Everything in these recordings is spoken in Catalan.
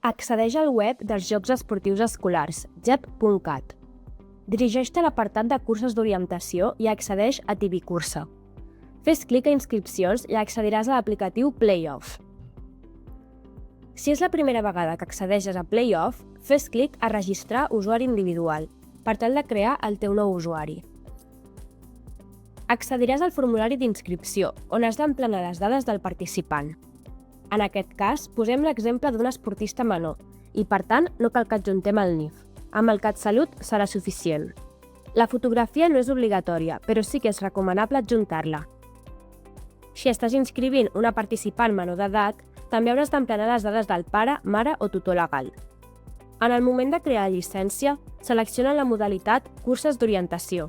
Accedeix al web dels Jocs Esportius Escolars, jep.cat. Dirigeix-te a l'apartat de curses d'orientació i accedeix a TVCursa. Fes clic a Inscripcions i accediràs a l'aplicatiu Playoff. Si és la primera vegada que accedeixes a Playoff, fes clic a Registrar usuari individual, per tal de crear el teu nou usuari. Accediràs al formulari d'inscripció, on has d'emplenar les dades del participant. En aquest cas, posem l'exemple d'un esportista menor i, per tant, no cal que adjuntem el NIF. Amb el CatSalut serà suficient. La fotografia no és obligatòria, però sí que és recomanable adjuntar-la. Si estàs inscrivint una participant menor d'edat, també hauràs d'emplenar les dades del pare, mare o tutor legal. En el moment de crear la llicència, selecciona la modalitat Curses d'orientació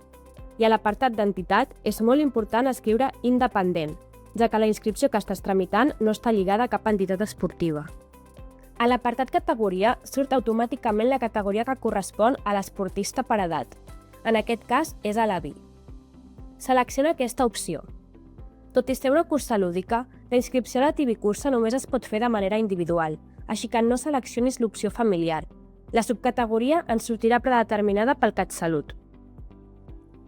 i a l'apartat d'entitat és molt important escriure independent, ja que la inscripció que estàs tramitant no està lligada a cap entitat esportiva. A l'apartat categoria surt automàticament la categoria que correspon a l'esportista per edat. En aquest cas és a la B. Selecciona aquesta opció. Tot i ser una cursa lúdica, la inscripció a la TVCursa només es pot fer de manera individual, així que no seleccionis l'opció familiar. La subcategoria ens sortirà predeterminada pel CatSalut.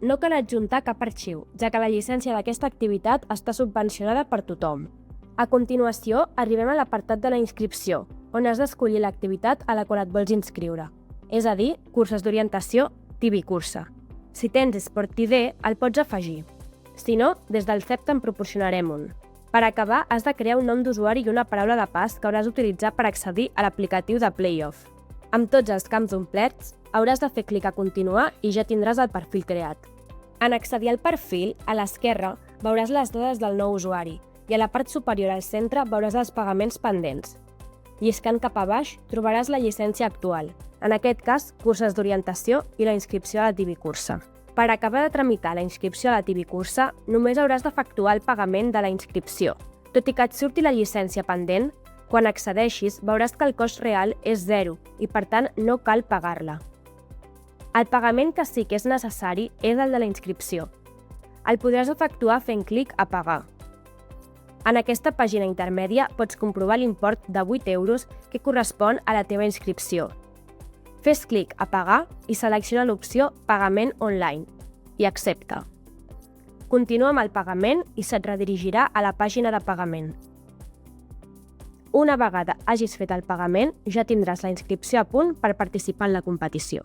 No cal adjuntar cap arxiu, ja que la llicència d'aquesta activitat està subvencionada per tothom. A continuació, arribem a l'apartat de la inscripció, on has d'escollir l'activitat a la qual et vols inscriure, és a dir, curses d'orientació TVCursa. Si tens Sport ID, el pots afegir. Si no, des del CEP te'n proporcionarem un. Per acabar, has de crear un nom d'usuari i una paraula de pas que hauràs d'utilitzar per accedir a l'aplicatiu de Playoff. Amb tots els camps omplets, hauràs de fer clic a continuar i ja tindràs el perfil creat. En accedir al perfil, a l'esquerra veuràs les dades del nou usuari i a la part superior al centre veuràs els pagaments pendents. Lliscant cap a baix trobaràs la llicència actual, en aquest cas, curses d'orientació i la inscripció a la TVCursa. Per acabar de tramitar la inscripció a la TVCursa, només hauràs d'efectuar el pagament de la inscripció. Tot i que et surti la llicència pendent, quan accedeixis veuràs que el cost real és 0 i, per tant, no cal pagar-la. El pagament que sí que és necessari és el de la inscripció. El podràs efectuar fent clic a pagar. En aquesta pàgina intermèdia pots comprovar l'import de 8 euros que correspon a la teva inscripció. Fes clic a pagar i selecciona l'opció Pagament online i accepta. Continua amb el pagament i se't redirigirà a la pàgina de pagament. Una vegada hagis fet el pagament, ja tindràs la inscripció a punt per participar en la competició.